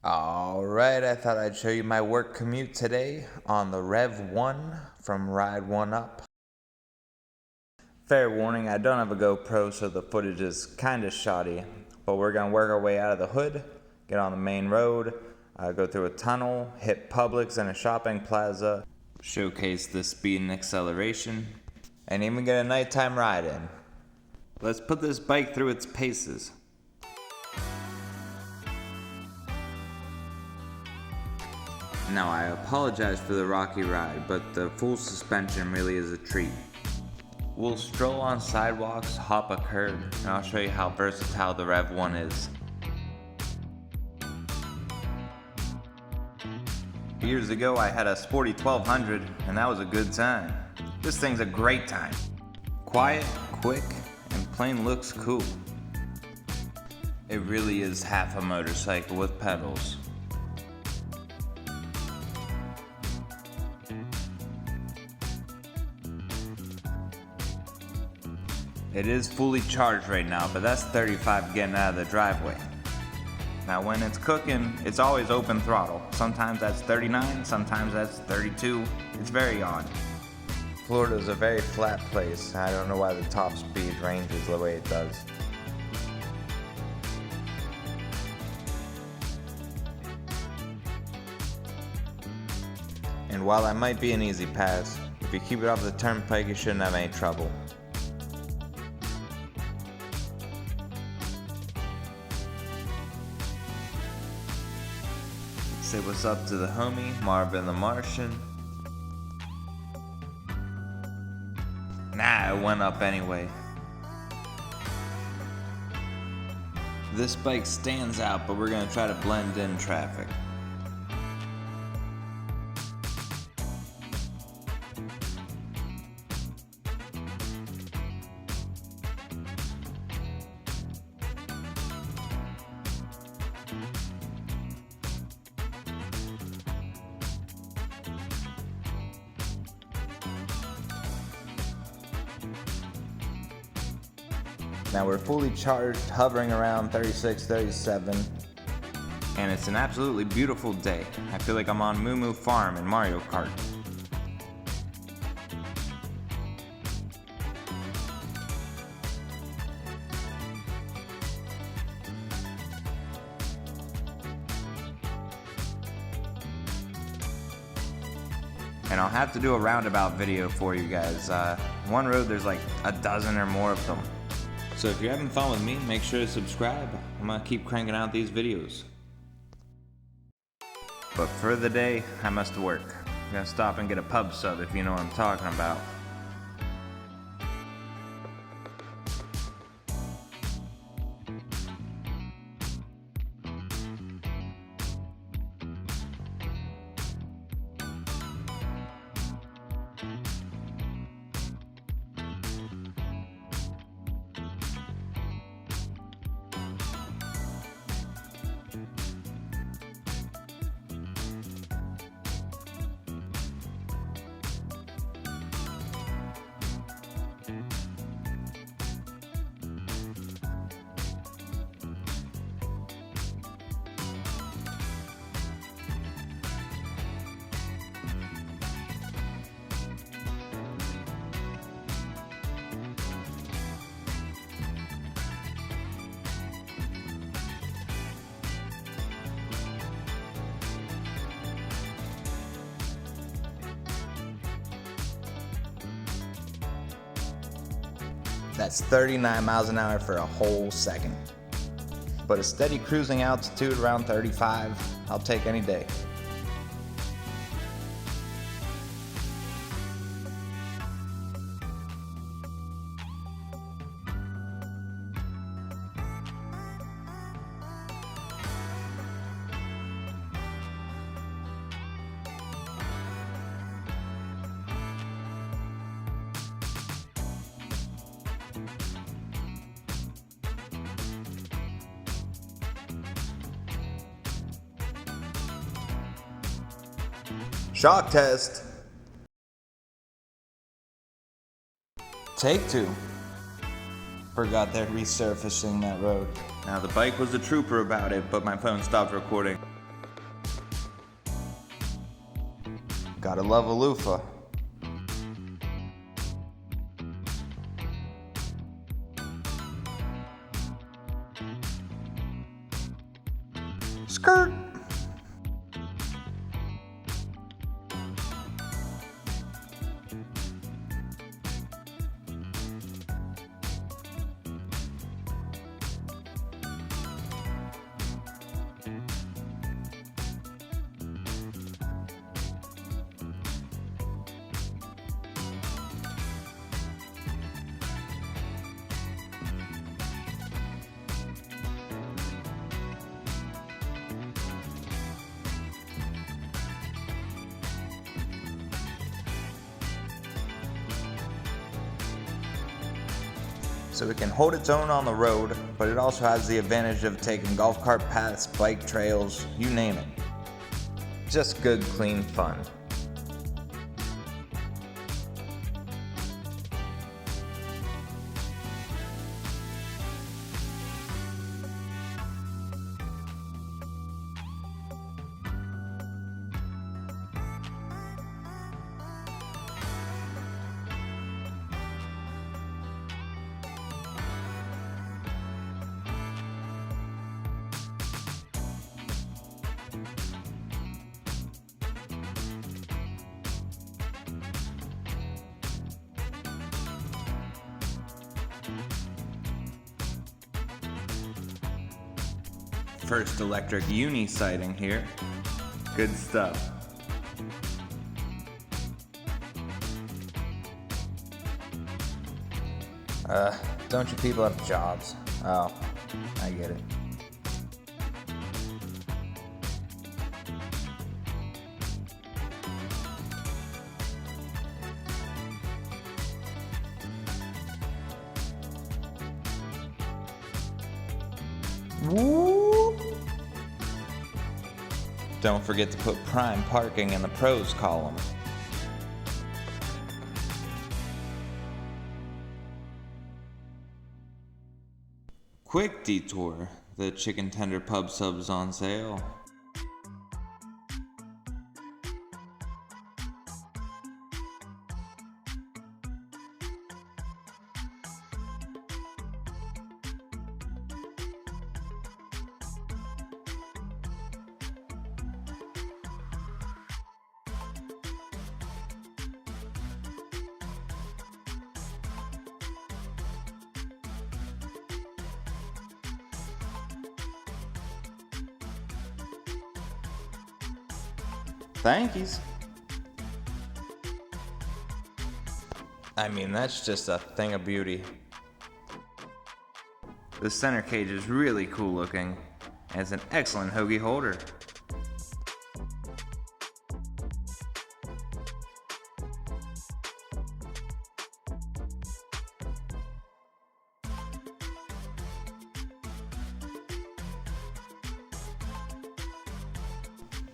Alright, I thought I'd show you my work commute today on the REVV1 from Ride1Up. Fair warning, I don't have a GoPro, so the footage is kinda shoddy, but we're gonna work our way out of the hood, get on the main road, go through a tunnel, hit Publix and a shopping plaza, showcase the speed and acceleration, and even get a nighttime ride in. Let's put this bike through its paces. Now, I apologize for the rocky ride, but the full suspension really is a treat. We'll stroll on sidewalks, hop a curb, and I'll show you how versatile the REVV1 is. Years ago, I had a sporty 1200, and that was a good time. This thing's a great time. Quiet, quick, and plain looks cool. It really is half a motorcycle with pedals. It is fully charged right now, but that's 35 getting out of the driveway. Now when it's cooking, it's always open throttle. Sometimes that's 39, sometimes that's 32. It's very odd. Florida is a very flat place. I don't know why the top speed ranges the way it does. And while I might be an easy pass, if you keep it off the turnpike, you shouldn't have any trouble. Say what's up to the homie, Marvin the Martian. Nah, it went up anyway. This bike stands out, but we're gonna try to blend in traffic. Now we're fully charged, hovering around 36, 37, and it's an absolutely beautiful day. I feel like I'm on Moo Moo Farm in Mario Kart. And I'll have to do a roundabout video for you guys. One road, there's like a dozen or more of them. So if you're having fun with me, make sure to subscribe. I'm gonna keep cranking out these videos. But for the day, I must work. I'm gonna stop and get a pub sub if you know what I'm talking about. That's 39 miles an hour for a whole second. But a steady cruising altitude around 35, I'll take any day. Shock test. Take two. Forgot they're resurfacing that road. Now the bike was a trooper about it, but my phone stopped recording. Gotta love a loofah. Skirt. So it can hold its own on the road, but it also has the advantage of taking golf cart paths, bike trails, you name it. Just good, clean fun. First electric uni sighting here. Good stuff. Don't you people have jobs? Oh, I get it. Woo! Don't forget to put prime parking in the pros column. Quick detour, the chicken tender pub sub's on sale. Thankies. I mean, that's just a thing of beauty. The center cage is really cool looking, and it's an excellent hoagie holder.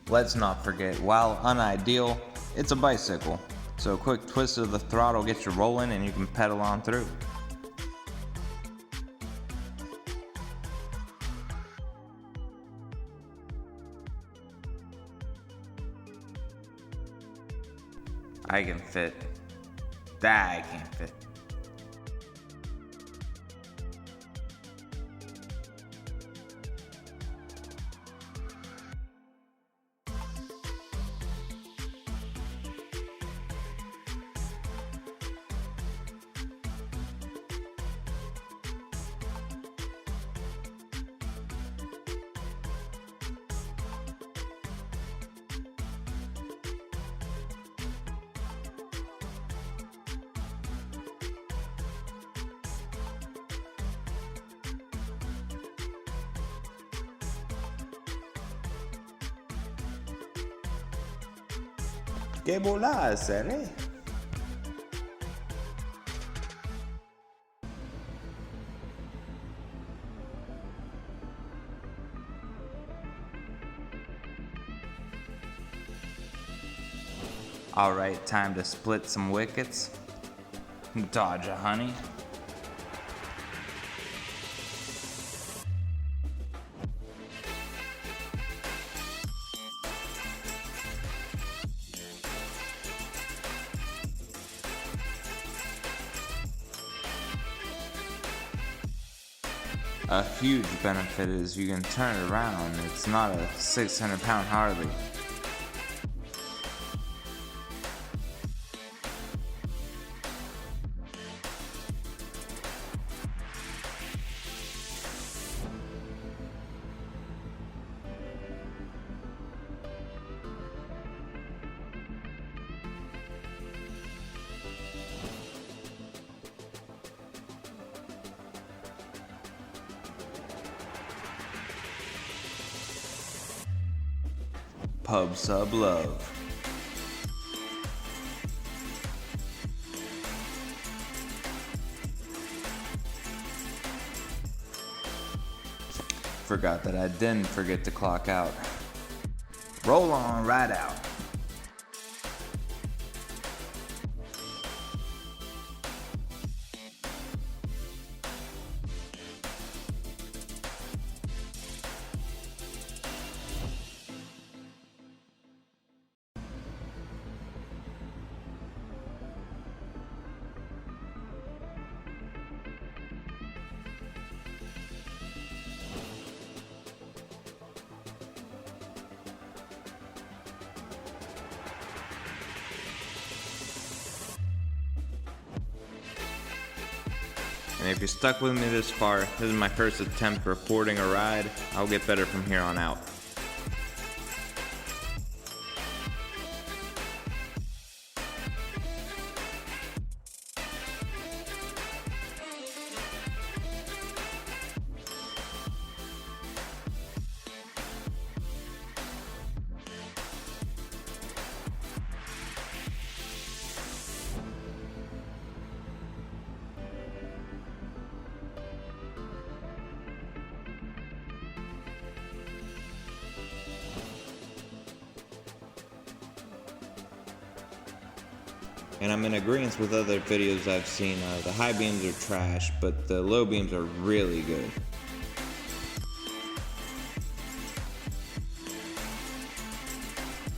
Let's not forget, while unideal, it's a bicycle, so a quick twist of the throttle gets you rolling and you can pedal on through. I can fit. That I can't fit. ¿Qué volá hacer, eh? Alright, time to split some wickets. Dodge a honey. A huge benefit is you can turn it around. It's not a 600-pound Harley. Pub Sub Love. Forgot that I didn't forget to clock out. Roll on right out. And if you're stuck with me this far, this is my first attempt recording a ride. I'll get better from here on out. And I'm in agreement with other videos I've seen. The high beams are trash, but the low beams are really good.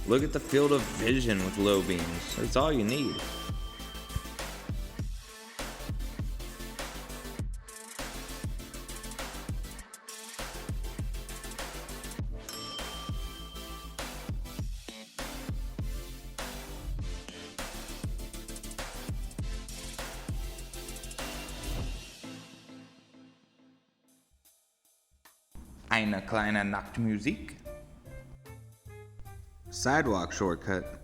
Look at the field of vision with low beams. That's all you need. Eine kleine Nachtmusik. Sidewalk shortcut.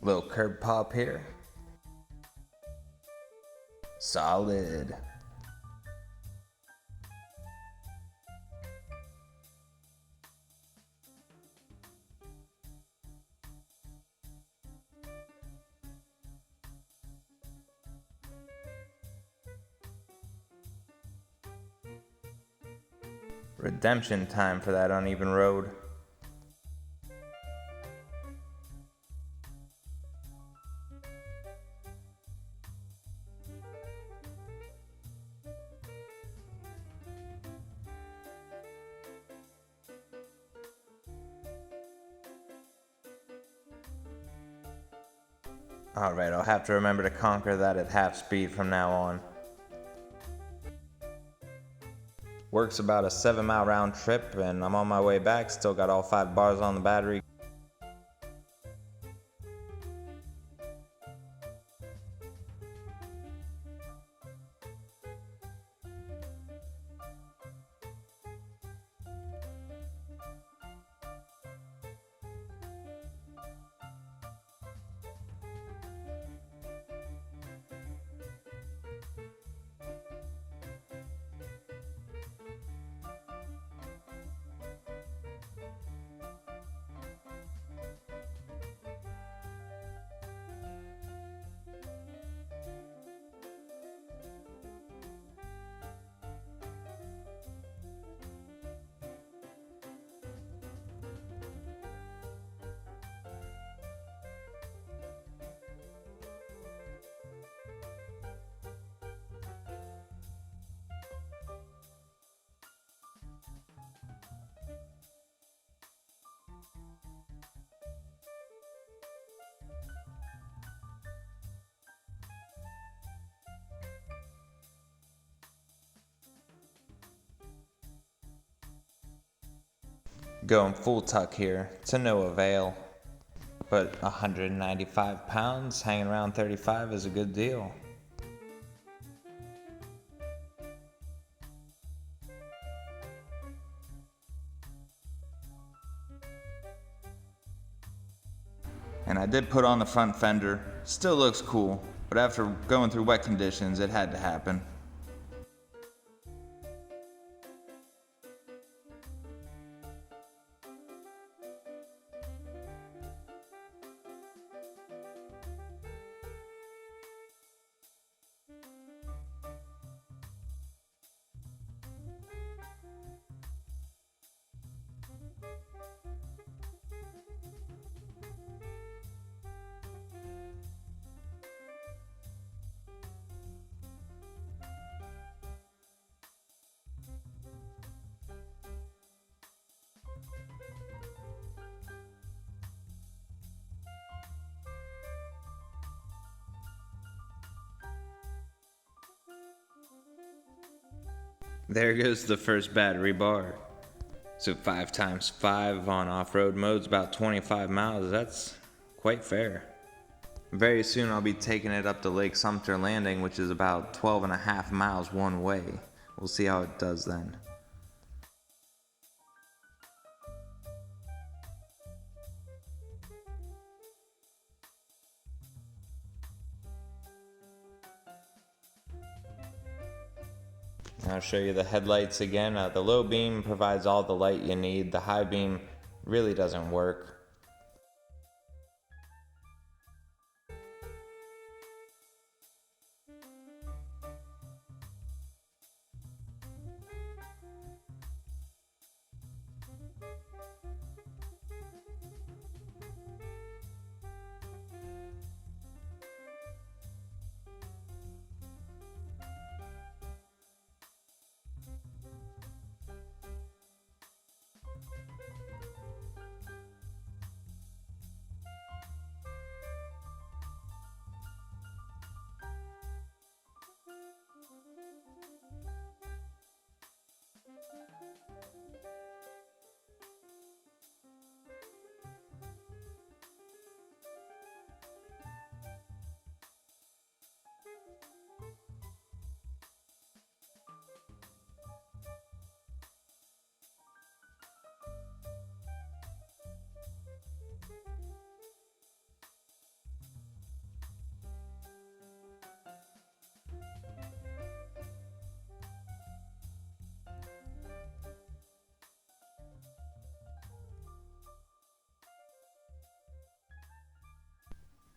Little curb pop here. Solid. Redemption time for that uneven road. Alright, I'll have to remember to conquer that at half speed from now on. Work's about a 7-mile round trip, and I'm on my way back. Still got all 5 bars on the battery. Going full tuck here to no avail, but 195 pounds hanging around 35 is a good deal. And I did put on the front fender. Still looks cool, but after going through wet conditions, it had to happen. There goes the first battery bar. So 5 times 5 on off-road mode's about 25 miles. That's quite fair. Very soon I'll be taking it up to Lake Sumter Landing, which is about 12.5 miles one way. We'll see how it does then. I'll show you the headlights again. The low beam provides all the light you need. The high beam really doesn't work.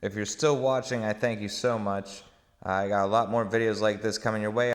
If you're still watching, I thank you so much. I got a lot more videos like this coming your way.